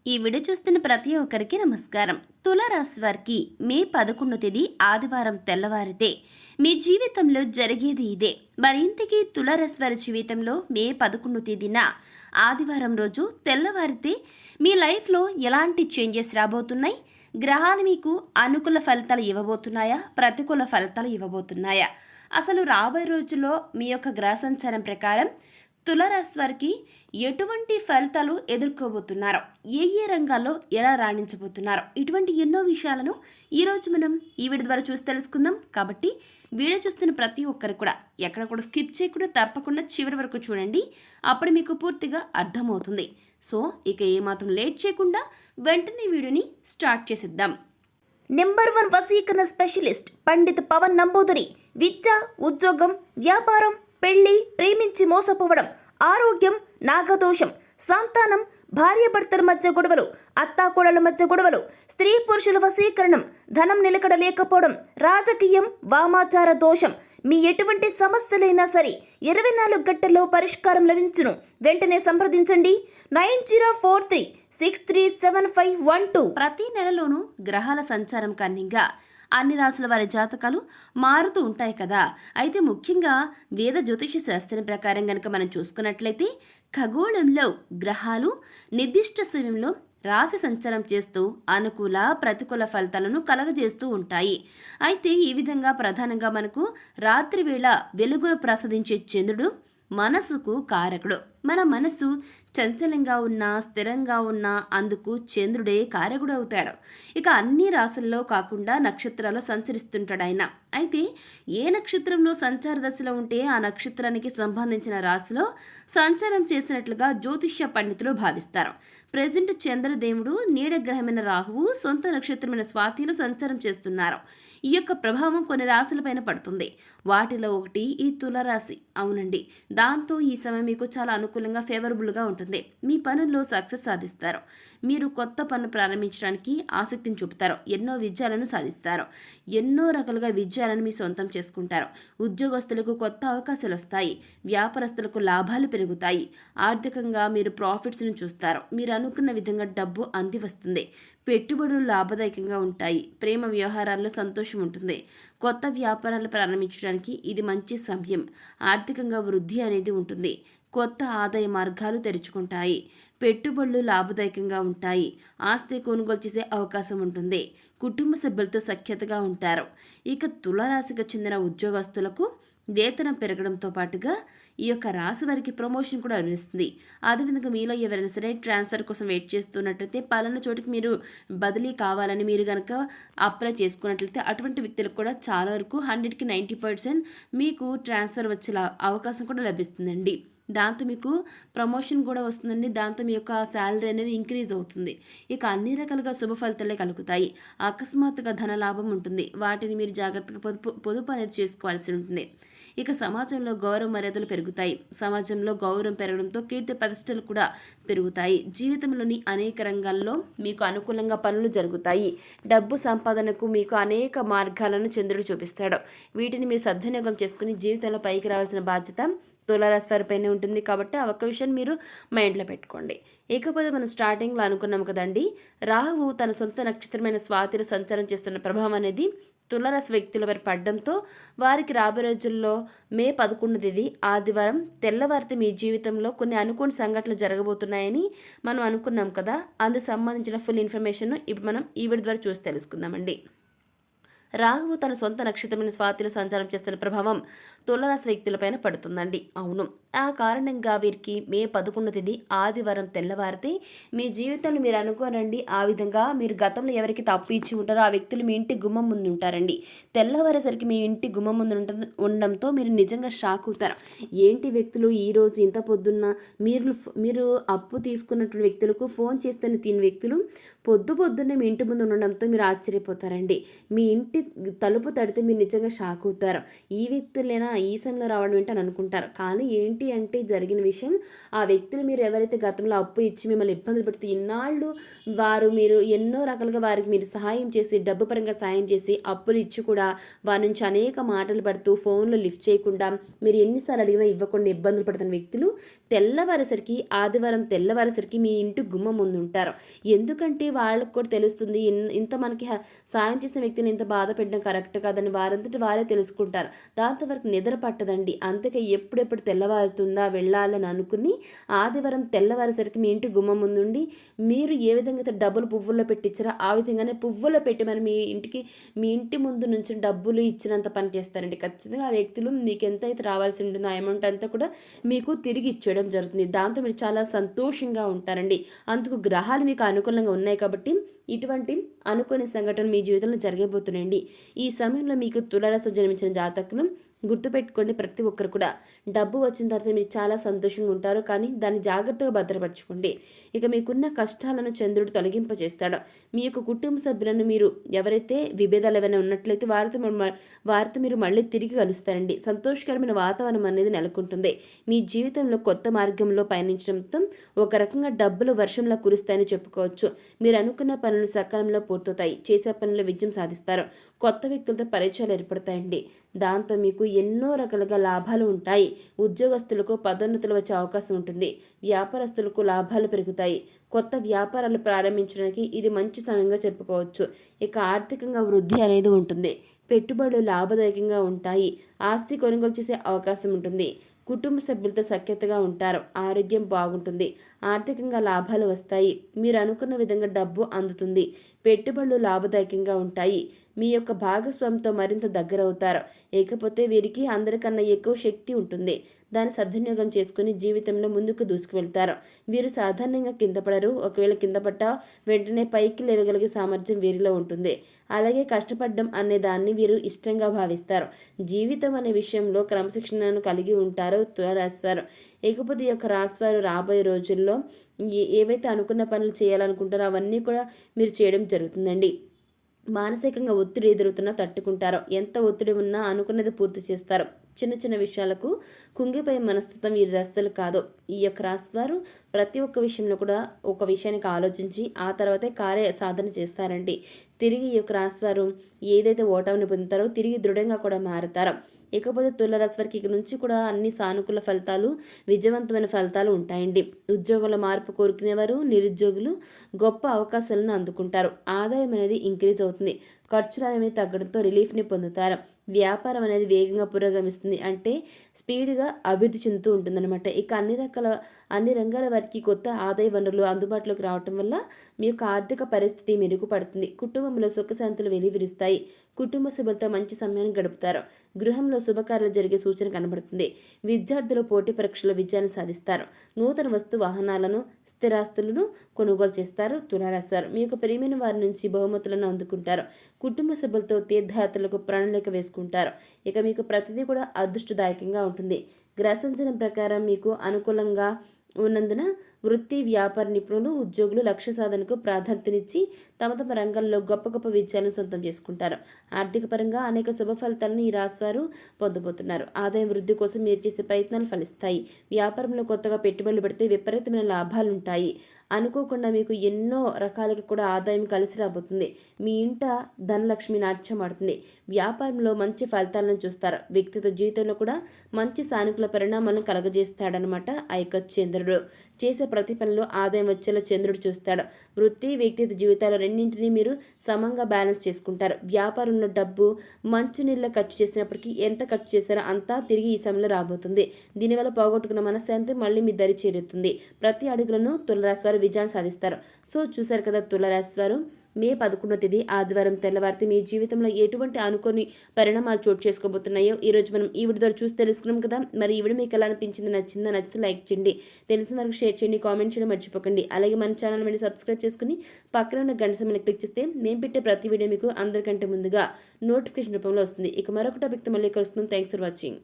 ఈ వీడియో చూస్తున్న ప్రతి ఒక్కరికి నమస్కారం. తులారాశి వారికి మే 11 తేదీ ఆదివారం తెల్లవారితే మీ జీవితంలో జరిగేది ఇదే. మరి ఇంతకీ తులారాశి వారి జీవితంలో మే 11 తేదీన ఆదివారం రోజు తెల్లవారితే మీ లైఫ్లో ఎలాంటి చేంజెస్ రాబోతున్నాయి? గ్రహాలు మీకు అనుకూల ఫలితాలు ఇవ్వబోతున్నాయా, ప్రతికూల ఫలితాలు ఇవ్వబోతున్నాయా? అసలు రాబోయే రోజుల్లో మీ యొక్క గ్రహ సంచారం ప్రకారం తులారాశి వారికి ఎటువంటి ఫలితాలు ఎదుర్కోబోతున్నారో, ఏ రంగాల్లో ఎలా రాణించబోతున్నారో, ఇటువంటి ఎన్నో విషయాలను ఈరోజు మనం ఈ వీడియో ద్వారా చూసి తెలుసుకుందాం. కాబట్టి వీడియో చూస్తున్న ప్రతి ఒక్కరు కూడా ఎక్కడ కూడా స్కిప్ చేయకుండా తప్పకుండా చివరి వరకు చూడండి. అప్పుడు మీకు పూర్తిగా అర్థమవుతుంది. సో ఇక ఏమాత్రం లేట్ చేయకుండా వెంటనే వీడియోని స్టార్ట్ చేసేద్దాం. నెంబర్ 1 వశీకరణ స్పెషలిస్ట్ పండిత్ పవన్ నంబూదరి. విద్య, ఉద్యోగం, వ్యాపారం, పెళ్లి, ప్రేమించి మోసపోవడం, ఆరోగ్యం, నాగదోషం, సంతానం, భార్యాభర్తల మధ్య గొడవలు, అత్తాకోడల మధ్య గొడవలు, స్త్రీ పురుషుల వశీకరణం, ధనం నిలకడ లేకపోవడం, రాజకీయం, వామాచార దోషం, మీ ఎటువంటి సమస్యలైనా సరే 24 గంటల్లో పరిష్కారం లభించును. వెంటనే సంప్రదించండి 9043637512. ప్రతి నెలలోనూ గ్రహాల సంచారం కారణంగా అన్ని రాసుల వారి జాతకాలు మారుతూ ఉంటాయి కదా. అయితే ముఖ్యంగా వేద జ్యోతిష శాస్త్రం ప్రకారం కనుక మనం చూసుకున్నట్లయితే ఖగోళంలో గ్రహాలు నిర్దిష్ట సమయంలో రాశి సంచారం చేస్తూ అనుకూల ప్రతికూల ఫలితాలను కలగజేస్తూ ఉంటాయి. అయితే ఈ విధంగా ప్రధానంగా మనకు రాత్రి వేళ వెలుగును ప్రసాదించే చంద్రుడు మనసుకు కారకుడు. మన మనసు చంచలంగా ఉన్నా, స్థిరంగా ఉన్నా అందుకు చంద్రుడే కారకుడు అవుతాడు. ఇక అన్ని రాశుల్లో కాకుండా నక్షత్రాల్లో సంచరిస్తుంటాడు ఆయన. అయితే ఏ నక్షత్రంలో సంచార దశలో ఉంటే ఆ నక్షత్రానికి సంబంధించిన రాశిలో సంచారం చేసినట్లుగా జ్యోతిష్య పండితులు భావిస్తారు. ప్రజెంట్ చంద్రదేవుడు నీడగ్రహమైన రాహువు సొంత నక్షత్రమైన స్వాతిలో సంచారం చేస్తున్నారు. ఈ యొక్క ప్రభావం కొన్ని రాశులపైన పడుతుంది. వాటిలో ఒకటి ఈ తులారాశి. అవునండి, దాంతో ఈ సమయం మీకు చాలా అనుకూలంగా ఫేవరబుల్గా ఉంటుంది. మీ పనుల్లో సక్సెస్ సాధిస్తారు. మీరు కొత్త పన్ను ప్రారంభించడానికి ఆసక్తిని చూపుతారు. ఎన్నో విజయాలను సాధిస్తారు. ఎన్నో రకాలుగా విజయాలను మీ సొంతం చేసుకుంటారు. ఉద్యోగస్తులకు కొత్త అవకాశాలు వస్తాయి. వ్యాపారస్తులకు లాభాలు పెరుగుతాయి. ఆర్థికంగా మీరు ప్రాఫిట్స్ను చూస్తారు. మీరు అనుకున్న విధంగా డబ్బు అంది వస్తుంది. పెట్టుబడులు లాభదాయకంగా ఉంటాయి. ప్రేమ వ్యవహారాల్లో సంతోషం ఉంటుంది. కొత్త వ్యాపారాలు ప్రారంభించడానికి ఇది మంచి సమయం. ఆర్థికంగా వృద్ధి అనేది ఉంటుంది. కొత్త ఆదాయ మార్గాలు తెరుచుకుంటాయి. పెట్టుబడులు లాభదాయకంగా ఉంటాయి. ఆస్తి కొనుగోలు చేసే అవకాశం ఉంటుంది. కుటుంబ సభ్యులతో సఖ్యతగా ఉంటారు. ఇక తులారాశికి చెందిన ఉద్యోగస్తులకు వేతనం పెరగడంతో పాటుగా ఈ యొక్క రాశి వారికి ప్రమోషన్ కూడా లభిస్తుంది. అదేవిధంగా మీలో ఎవరైనా సరే ట్రాన్స్ఫర్ కోసం వెయిట్ చేస్తున్నట్లయితే పలానా చోటికి మీరు బదిలీ కావాలని మీరు కనుక అప్లై చేసుకున్నట్లయితే అటువంటి వ్యక్తులకు కూడా చాలా వరకు 100కి 90% మీకు ట్రాన్స్ఫర్ వచ్చే అవకాశం కూడా లభిస్తుందండి. దాంతో మీకు ప్రమోషన్ కూడా వస్తుందండి. దాంతో మీ యొక్క శాలరీ అనేది ఇంక్రీజ్ అవుతుంది. ఇక అన్ని రకాలుగా శుభ ఫలితాలే కలుగుతాయి. అకస్మాత్తుగా ధన లాభం ఉంటుంది. వాటిని మీరు జాగ్రత్తగా పొదుపు అనేది చేసుకోవాల్సి ఉంటుంది. ఇక సమాజంలో గౌరవ మర్యాదలు పెరుగుతాయి. సమాజంలో గౌరవం పెరగడంతో కీర్తి ప్రతిష్టలు కూడా పెరుగుతాయి. జీవితంలోని అనేక రంగాల్లో మీకు అనుకూలంగా పనులు జరుగుతాయి. డబ్బు సంపాదనకు మీకు అనేక మార్గాలను చంద్రుడు చూపిస్తాడు. వీటిని మీరు సద్వినియోగం చేసుకుని జీవితంలో పైకి రావాల్సిన బాధ్యత తులారాశి వారిపైనే ఉంటుంది. కాబట్టి ఆ ఒక్క విషయాన్ని మీరు మైండ్లో పెట్టుకోండి. ఇకపోతే మనం స్టార్టింగ్లో అనుకున్నాం కదండి, రాహువు తన సొంత నక్షత్రమైన స్వాతిలో సంచారం చేస్తున్న ప్రభావం అనేది తులారాశి వ్యక్తులపై పడడంతో వారికి రాబోయే రోజుల్లో మే 11 తేదీ ఆదివారం తెల్లవారితే మీ జీవితంలో కొన్ని అనుకోని సంఘటనలు జరగబోతున్నాయని మనం అనుకున్నాం కదా. అందుకు సంబంధించిన ఫుల్ ఇన్ఫర్మేషన్ ఇప్పుడు మనం ఈ వీడియో ద్వారా చూసి తెలుసుకుందామండి. రాహువు తన సొంత నక్షత్రమైన స్వాతిలో సంచారం చేస్తున్న ప్రభావం తులారాశి వ్యక్తులపైన పడుతుందండి. అవును, ఆ కారణంగా వీరికి మే 11 తేదీ ఆదివారం తెల్లవారితే మీ జీవితంలో మీరు అనుకోనండి, ఆ విధంగా మీరు గతంలో ఎవరికి తప్పు ఇచ్చి ఉంటారో ఆ వ్యక్తులు మీ ఇంటి గుమ్మం ముందు ఉంటారండి. తెల్లవారేసరికి మీ ఇంటి గుమ్మం ముందు ఉండడంతో మీరు నిజంగా షాక్ అవుతారు. ఏంటి వ్యక్తులు ఈరోజు ఇంత పొద్దున్న మీరు అప్పు తీసుకున్నటువంటి వ్యక్తులకు ఫోన్ చేస్తున్న తిని వ్యక్తులు పొద్దున్నే మీ ఇంటి ముందు ఉండడంతో మీరు ఆశ్చర్యపోతారండి. మీ ఇంటి తలుపు తడితే మీరు నిజంగా షాక్ అవుతారు. ఈ వ్యక్తులేనా ఈ సమయంలో రావడం ఏంటి అని అనుకుంటారు. కానీ ఏంటి అంటే జరిగిన విషయం, ఆ వ్యక్తులు మీరు ఎవరైతే గతంలో అప్పు ఇచ్చి మిమ్మల్ని ఇబ్బందులు పెడుతూ ఇన్నాళ్ళు మీరు ఎన్నో రకాలుగా వారికి మీరు సహాయం చేసి, డబ్బు పరంగా సహాయం చేసి, అప్పులు ఇచ్చి కూడా వారి నుంచి అనేక మాటలు పడుతూ ఫోన్‌లు లిఫ్ట్ చేయకుండా, మీరు ఎన్నిసార్లు అడిగినా ఇవ్వకుండా ఇబ్బందులు పడుతున్న వ్యక్తులు ఆదివారం తెల్లవారేసరికి మీ ఇంటి గుమ్మం ముందు ఉంటారు. ఎందుకంటే వాళ్ళకి కూడా తెలుస్తుంది ఇంత మనకి సాయం చేసిన వ్యక్తిని ఇంత బాధ పెట్టడం కరెక్ట్ కాదని వారంతట వారే తెలుసుకుంటారు. దాంతో వరకు నిద్ర పట్టదండి. అందుకే ఎప్పుడెప్పుడు తెల్లవారుతుందా వెళ్ళాలని అనుకుని ఆదివారం తెల్లవారేసరికి మీ ఇంటి గుమ్మం ముందుండి మీరు ఏ విధంగా అయితే డబ్బులు పువ్వుల్లో పెట్టించారో ఆ విధంగానే పువ్వుల్లో పెట్టి మరి మీ ఇంటి ముందు నుంచి డబ్బులు ఇచ్చినంత పని చేస్తారండి. ఖచ్చితంగా ఆ వ్యక్తులు మీకు ఎంత అయితే రావాల్సి ఉంటుందో ఆ అమౌంట్ అంతా కూడా మీకు తిరిగి ఇచ్చేయడం జరుగుతుంది. దాంతో మీరు చాలా సంతోషంగా ఉంటారండి. అందుకు గ్రహాలు మీకు అనుకూలంగా ఉన్నాయి కాబట్టి ఇటువంటి అనుకోని సంఘటన మీ జీవితంలో జరగబోతున్నాయండి. ఈ సమయంలో మీకు తులారాశిలో జన్మించిన జాతకులు గుర్తుపెట్టుకోండి, ప్రతి ఒక్కరు కూడా డబ్బు వచ్చిన తర్వాత మీరు చాలా సంతోషంగా ఉంటారు. కానీ దాన్ని జాగ్రత్తగా భద్రపరచుకోండి. ఇక మీకున్న కష్టాలను చంద్రుడు తొలగింపజేస్తాడు. మీ యొక్క కుటుంబ సభ్యులను మీరు ఎవరైతే విభేదాలు ఏమైనా ఉన్నట్లయితే వారితో మీరు మళ్ళీ తిరిగి కలుస్తారండి. సంతోషకరమైన వాతావరణం అనేది నెలకొంటుంది. మీ జీవితంలో కొత్త మార్గంలో పయనించడంతో ఒక రకంగా డబ్బులు వర్షంలా కురుస్తాయని చెప్పుకోవచ్చు. మీరు అనుకున్న పనులు సకాలంలో పూర్తవుతాయి. చేసే పనుల్లో విజయం సాధిస్తారు. కొత్త వ్యక్తులతో పరిచయాలు ఏర్పడతాయండి. దాంతో మీకు ఎన్నో రకాలుగా లాభాలు ఉంటాయి. ఉద్యోగస్తులకు పదోన్నతులు వచ్చే అవకాశం ఉంటుంది. వ్యాపారస్తులకు లాభాలు పెరుగుతాయి. కొత్త వ్యాపారాలు ప్రారంభించడానికి ఇది మంచి సమయంగా చెప్పుకోవచ్చు. ఇక ఆర్థికంగా వృద్ధి అనేది ఉంటుంది. పెట్టుబడులు లాభదాయకంగా ఉంటాయి. ఆస్తి కొనుగోలు చేసే అవకాశం ఉంటుంది. కుటుంబ సభ్యులతో సఖ్యతగా ఉంటారు. ఆరోగ్యం బాగుంటుంది. ఆర్థికంగా లాభాలు వస్తాయి. మీరు అనుకున్న విధంగా డబ్బు అందుతుంది. పెట్టుబడులు లాభదాయకంగా ఉంటాయి. మీ యొక్క భాగస్వామితో మరింత దగ్గరవుతారు. ఇకపోతే వీరికి అందరికన్నా ఎక్కువ శక్తి ఉంటుంది. దాన్ని సద్వినియోగం చేసుకుని జీవితంలో ముందుకు దూసుకువెళ్తారు. వీరు సాధారణంగా కింద పడరు. ఒకవేళ కింద పడ్డా వెంటనే పైకి లేవగలిగే సామర్థ్యం వీరిలో ఉంటుంది. అలాగే కష్టపడడం అనే దాన్ని వీరు ఇష్టంగా భావిస్తారు. జీవితం అనే విషయంలో క్రమశిక్షణను కలిగి ఉంటారో తులారాశివారు. ఇకపోతే ఈ యొక్క రాశివారు రాబోయే రోజుల్లో ఏవైతే అనుకున్న పనులు చేయాలనుకుంటారో అవన్నీ కూడా మీరు చేయడం జరుగుతుందండి. మానసికంగా ఒత్తిడి ఎదురుతున్నా తట్టుకుంటారు. ఎంత ఒత్తిడి ఉన్నా అనుకున్నది పూర్తి చేస్తారు. చిన్న చిన్న విషయాలకు కుంగిపోయే మనస్తత్వం వీరి రాశులు కాదు. ఈ యొక్క రాశివారు ప్రతి ఒక్క విషయంలో కూడా ఒక విషయానికి ఆలోచించి ఆ తర్వాతే కార్య సాధన చేస్తారండి. తిరిగి ఈ యొక్క రాశివారు ఏదైతే ఓటమిని పొందుతారో తిరిగి దృఢంగా కూడా మారుతారు. ఇకపోతే తులారాశి వారికి ఇక నుంచి కూడా అన్ని సానుకూల ఫలితాలు, విజయవంతమైన ఫలితాలు ఉంటాయండి. ఉద్యోగంలో మార్పు కోరుకునేవారు, నిరుద్యోగులు గొప్ప అవకాశాలను అందుకుంటారు. ఆదాయం అనేది ఇంక్రీజ్ అవుతుంది. ఖర్చులు అనేవి తగ్గడంతో రిలీఫ్ని పొందుతారు. వ్యాపారం అనేది వేగంగా పురోగమిస్తుంది. అంటే స్పీడ్గా అభివృద్ధి చెందుతూ ఉంటుందన్నమాట. ఇక అన్ని రంగాల వారికి కొత్త ఆదాయ వనరులు అందుబాటులోకి రావటం వల్ల మీ యొక్క ఆర్థిక పరిస్థితి మెరుగుపడుతుంది. కుటుంబంలో సుఖశాంతులు వెలువరిస్తాయి. కుటుంబ సభ్యులతో మంచి సమయాన్ని గడుపుతారు. గృహంలో శుభకార్యాలు జరిగే సూచన కనబడుతుంది. విద్యార్థులు పోటీ పరీక్షల్లో విజయాన్ని సాధిస్తారు. నూతన వస్తు వాహనాలను స్థిరాస్తులను కొనుగోలు చేస్తారు. తులారాశివారు మీ యొక్క ప్రియమైన వారి నుంచి బహుమతులను అందుకుంటారు. కుటుంబ సభ్యులతో తీర్థయాత్రలకు ప్రణాళిక వేసుకుంటారు. ఇక మీకు ప్రతిదీ కూడా అదృష్టదాయకంగా ఉంటుంది. గ్రహ సంచారం ప్రకారం మీకు అనుకూలంగా ఉన్నందున వృత్తి వ్యాపార నిపుణులు ఉద్యోగులు లక్ష్య సాధనకు ప్రాధాన్యతనిచ్చి తమ రంగాల్లో గొప్ప గొప్ప విజయాలను సొంతం చేసుకుంటారు. ఆర్థిక పరంగా అనేక శుభ ఫలితాలను ఈ రాశివారు పొందబోతున్నారు. ఆదాయం వృద్ధి కోసం మీరు చేసే ప్రయత్నాలు ఫలిస్తాయి. వ్యాపారంలో కొత్తగా పెట్టుబడులు పెడితే విపరీతమైన లాభాలుంటాయి. అనుకోకుండా మీకు ఎన్నో రకాలుగా కూడా ఆదాయం కలిసి రాబోతుంది. మీ ఇంట ధనలక్ష్మి నాట్యం ఆడుతుంది. వ్యాపారంలో మంచి ఫలితాలను చూస్తారు. వ్యక్తిగత జీవితంలో కూడా మంచి సానుకూల పరిణామాలను కలగజేస్తాడనమాట ఆ యొక్క చంద్రుడు. చేసే ప్రతి పనిలో ఆదాయం వచ్చేలా చంద్రుడు చూస్తాడు. వృత్తి వ్యక్తిగత జీవితాలు రెండింటినీ మీరు సమంగా బ్యాలెన్స్ చేసుకుంటారు. వ్యాపారంలో డబ్బు మంచు నీళ్ళ ఖర్చు చేసినప్పటికీ ఎంత ఖర్చు చేస్తారో అంతా తిరిగి ఈ సమయంలో రాబోతుంది. దీనివల్ల పోగొట్టుకున్న మనశ్శాంతి మళ్ళీ మీ దరి చేరుతుంది. ప్రతి అడుగులను తులారాశి వారు విజయాన్ని సాధిస్తారు. సో చూశారు కదా తులారాశి వారు మే 11వ తేదీ ఆదివారం తెల్లవారితే మీ జీవితంలో ఎటువంటి అనుకోని పరిణామాలు చోటు చేసుకోబోతున్నాయో ఈరోజు మనం ఈ వీడియో ద్వారా చూసి తెలుసుకున్నాం కదా. మరి ఈ వీడియో మీకు ఎలా అనిపించింది, నచ్చితే లైక్ చేయండి, తెలిసిన వరకు షేర్ చేయండి, కామెంట్ చేయడం మర్చిపోకండి. అలాగే మన ఛానల్ వెళ్ళి సబ్స్క్రైబ్ చేసుకుని పక్కన ఉన్న గంట సమయాన్ని క్లిక్ చేస్తే మేము పెట్టే ప్రతి వీడియో మీకు అందరికంటే ముందుగా నోటిఫికేషన్ రూపంలో వస్తుంది. ఇక మరొక టాపిక్తో మళ్ళీ కలుస్తున్నాం. Thanks for watching.